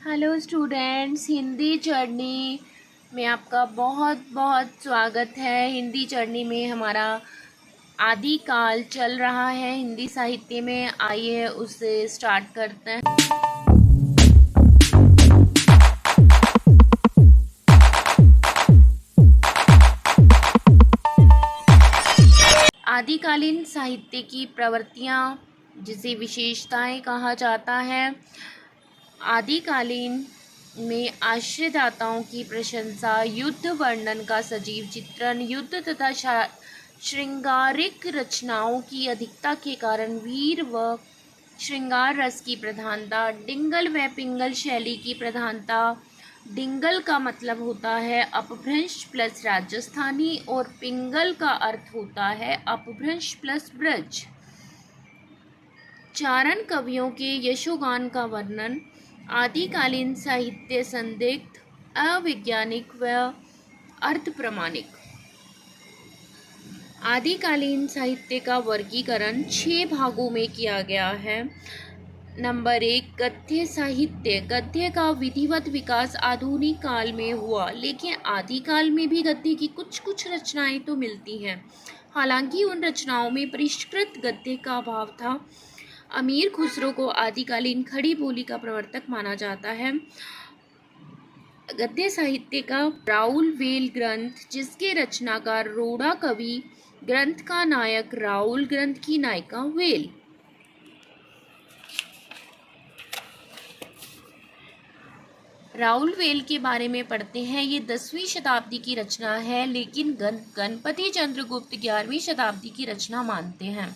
Hello students, Hindi journey में आपका बहुत बहुत स्वागत है। हिंदी जर्नी में हमारा आदिकाल चल रहा है हिंदी साहित्य में। आइए उसे स्टार्ट करते हैं। आदिकालीन साहित्य की प्रवृत्तियाँ, जिसे विशेषताएं कहा जाता है। आदिकालीन में आश्रयदाताओं की प्रशंसा, युद्ध वर्णन का सजीव चित्रण, युद्ध तथा श्रृंगारिक रचनाओं की अधिकता के कारण वीर व श्रृंगार रस की प्रधानता, डिंगल व पिंगल शैली की प्रधानता। डिंगल का मतलब होता है अपभ्रंश प्लस राजस्थानी और पिंगल का अर्थ होता है अपभ्रंश प्लस ब्रज। चारण कवियों के यशोगान का वर्णन। आदिकालीन साहित्य संदिग्ध, अवैज्ञानिक व अर्थ प्रमाणिक। आदिकालीन साहित्य का वर्गीकरण 6 भागों में किया गया है। नंबर 1, गद्य साहित्य। गद्य का विधिवत विकास आधुनिक काल में हुआ, लेकिन आदिकाल में भी गद्य की कुछ रचनाएं तो मिलती हैं। हालांकि उन रचनाओं में परिष्कृत गद्य का अभाव था। अमीर खुसरो को आदिकालीन खड़ी बोली का प्रवर्तक माना जाता है। गद्य साहित्य का राउलवेल ग्रंथ, जिसके रचनाकार रोड़ा कवि, ग्रंथ का नायक राउल, ग्रंथ की नायिका वेल। राउलवेल के बारे में पढ़ते हैं। ये 10वीं शताब्दी की रचना है, लेकिन गणपति चंद्रगुप्त 11वीं शताब्दी की रचना मानते हैं।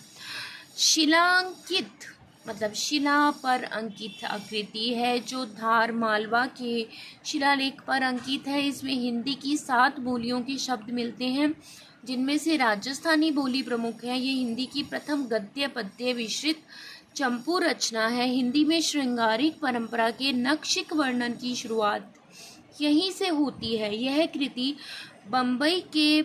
शिलांकित मतलब शिला पर अंकित आकृति है, जो धार मालवा के शिलालेख पर अंकित है। इसमें हिंदी की 7 बोलियों के शब्द मिलते हैं, जिनमें से राजस्थानी बोली प्रमुख है। ये हिंदी की प्रथम गद्य पद्य विश्रित चंपू रचना है। हिंदी में श्रृंगारिक परंपरा के नक्शिक वर्णन की शुरुआत यहीं से होती है। यह कृति बम्बई के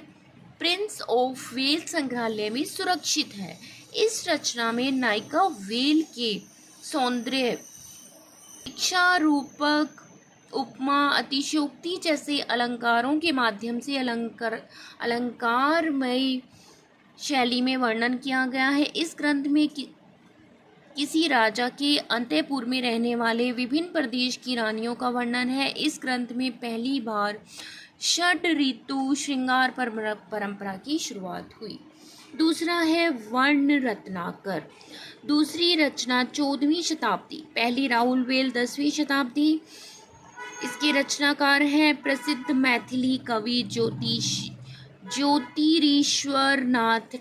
प्रिंस ऑफ वेल्स संग्रहालय में सुरक्षित है। इस रचना में नायिका वेल के सौंदर्य, इच्छा रूपक, उपमा, अतिशयोक्ति जैसे अलंकारों के माध्यम से अलंकारमय शैली में वर्णन किया गया है। इस ग्रंथ में किसी राजा के अंतःपुर में रहने वाले विभिन्न प्रदेश की रानियों का वर्णन है। इस ग्रंथ में पहली बार षड ऋतु श्रृंगार परंपरा की शुरुआत हुई। दूसरा है वर्ण रत्नाकर। दूसरी रचना 14वीं शताब्दी, पहली राउलवेल 10वीं शताब्दी। इसके रचनाकार हैं प्रसिद्ध मैथिली कवि ज्योतिरीश्वर नाथ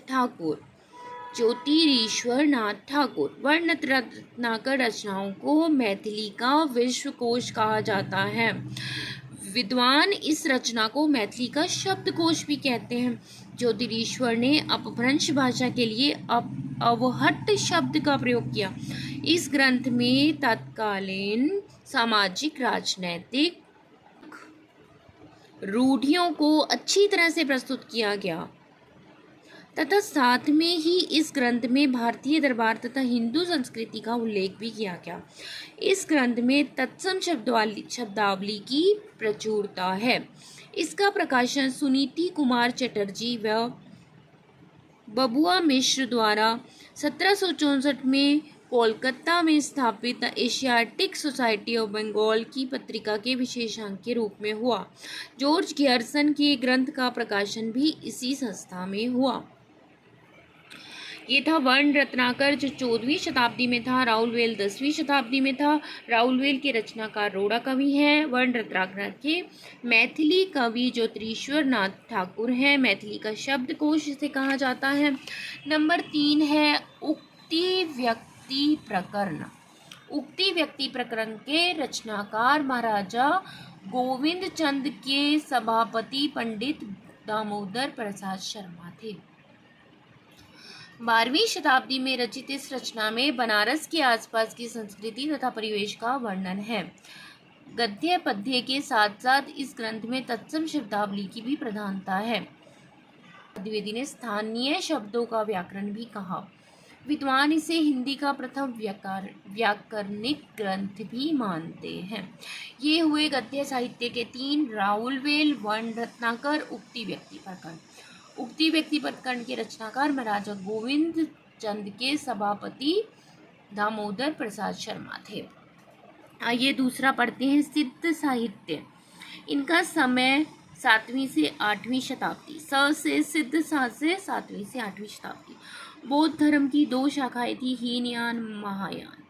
ठाकुर। वर्ण रत्नाकर रचनाओं को मैथिली का विश्वकोश कहा जाता है। विद्वान इस रचना को मैथिली का शब्दकोश भी कहते हैं। ज्योतिरीश्वर ने अपभ्रंश भाषा के लिए अवहट्ट शब्द का प्रयोग किया। इस ग्रंथ में तत्कालीन सामाजिक राजनैतिक रूढ़ियों को अच्छी तरह से प्रस्तुत किया गया तथा साथ में ही इस ग्रंथ में भारतीय दरबार तथा हिंदू संस्कृति का उल्लेख भी किया गया। इस ग्रंथ में तत्सम शब्दावली की प्रचुरता है। इसका प्रकाशन सुनीति कुमार चटर्जी व बबुआ मिश्र द्वारा 1764 में कोलकाता में स्थापित एशियाटिक सोसाइटी ऑफ बंगाल की पत्रिका के विशेषांक के रूप में हुआ। जॉर्ज गियर्सन के ग्रंथ का प्रकाशन भी इसी संस्था में हुआ। ये था वर्ण रत्नाकर, जो 14वीं शताब्दी में था। राउलवेल 10वीं शताब्दी में था। राउलवेल के रचनाकार रोड़ा कवि हैं। वर्ण रत्नाकर के मैथिली कवि ज्योतिरीश्वर नाथ ठाकुर हैं। मैथिली का शब्दकोश इसे कहा जाता है। नंबर 3 है उक्ति व्यक्ति प्रकरण। उक्ति व्यक्ति प्रकरण के रचनाकार महाराजा गोविंद चंद के सभापति पंडित दामोदर प्रसाद शर्मा थे। 12वीं शताब्दी में रचित इस रचना में बनारस के आसपास की संस्कृति तथा परिवेश का वर्णन है। गद्य पद्य के साथ साथ इस ग्रंथ में तत्सम शब्दावली की भी प्रधानता है। द्विवेदी ने स्थानीय शब्दों का व्याकरण भी कहा। विद्वान इसे हिंदी का प्रथम व्याकरणिक ग्रंथ भी मानते हैं। ये हुए गद्य साहित्य के 3, राहुलवेल, वर्ण रत्नाकर, उक्ति व्यक्ति प्रकरण। उक्ति व्यक्ति प्रकरण के रचनाकार महाराजा गोविंद चंद के सभापति दामोदर प्रसाद शर्मा थे। आइए दूसरा पढ़ते हैं, सिद्ध साहित्य। इनका समय 7वीं से 8वीं शताब्दी, स से सिद्ध, सा से 7वीं से 8वीं शताब्दी। बौद्ध धर्म की 2 शाखाएं थी, हीनयान, महायान।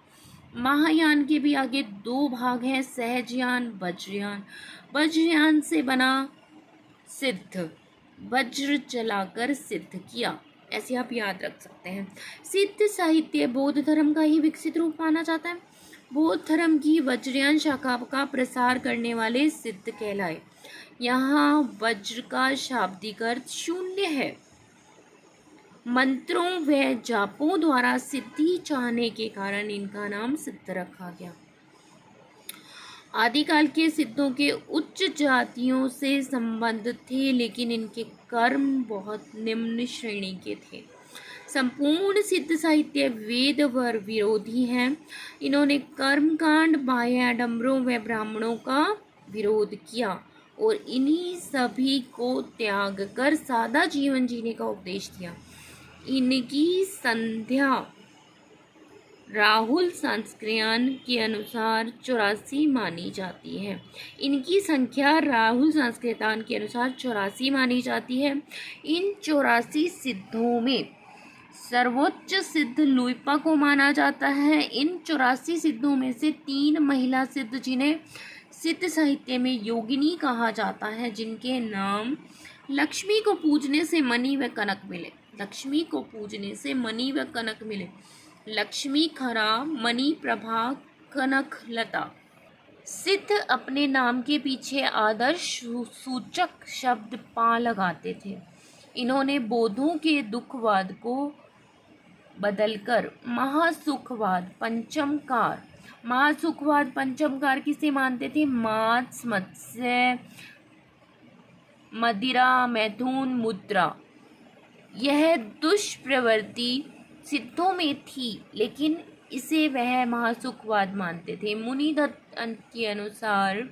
महायान के भी आगे 2 भाग हैं, सहजयान, वज्रयान। वज्रयान से बना सिद्ध, वज्र चलाकर सिद्ध किया, ऐसे आप याद रख सकते हैं। सिद्ध साहित्य बौद्ध धर्म का ही विकसित रूप माना जाता है। बौद्ध धर्म की वज्रयान शाखा का प्रसार करने वाले सिद्ध कहलाए। यहाँ वज्र का शाब्दिक अर्थ शून्य है। मंत्रों व जापों द्वारा सिद्धि चाहने के कारण इनका नाम सिद्ध रखा गया। आदिकाल के सिद्धों के उच्च जातियों से संबंध थे, लेकिन इनके कर्म बहुत निम्न श्रेणी के थे। संपूर्ण सिद्ध साहित्य वेद वर विरोधी हैं। इन्होंने कर्मकांड, बाह्य आडंबरों व ब्राह्मणों का विरोध किया और इन्हीं सभी को त्याग कर सादा जीवन जीने का उपदेश दिया। इनकी संध्या राहुल संस्कृतान के अनुसार 84 मानी जाती है। इनकी संख्या राहुल संस्कृतान के अनुसार 84 मानी जाती है। इन 84 सिद्धों में सर्वोच्च सिद्ध लुइपा को माना जाता है। इन 84 सिद्धों में से 3 महिला सिद्ध, जिन्हें सिद्ध साहित्य में योगिनी कहा जाता है, जिनके नाम लक्ष्मी को पूजने से मणि व कनक मिले। लक्ष्मी को पूजने से मणि व कनक मिले। लक्ष्मी खरा, मणि प्रभा, कनक लता। सिद्ध अपने नाम के पीछे आदर्श सूचक शब्द पा लगाते थे। इन्होंने बौद्धों के दुखवाद को बदलकर महासुखवाद पंचमकार किसे मानते थे? मांस, मत्स्य, मदिरा, मैथुन, मुद्रा। यह दुष्प्रवृत्ति सिद्धों में थी, लेकिन इसे वह महासुखवाद मानते थे। मुनिदत्त के अनुसार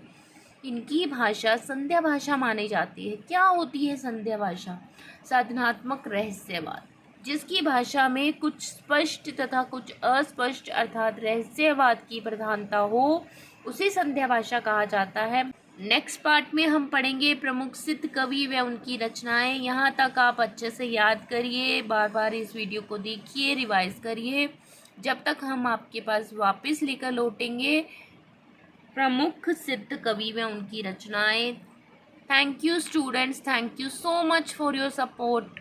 इनकी भाषा संध्या भाषा मानी जाती है। क्या होती है संध्या भाषा? साधनात्मक रहस्यवाद, जिसकी भाषा में कुछ स्पष्ट तथा कुछ अस्पष्ट अर्थात रहस्यवाद की प्रधानता हो, उसे संध्या भाषा कहा जाता है। नेक्स्ट पार्ट में हम पढ़ेंगे प्रमुख सिद्ध कवि व उनकी रचनाएं। यहाँ तक आप अच्छे से याद करिए, बार बार इस वीडियो को देखिए, रिवाइज करिए, जब तक हम आपके पास वापस लेकर लौटेंगे प्रमुख सिद्ध कवि व उनकी रचनाएं। Thank you students, thank you so much for your support.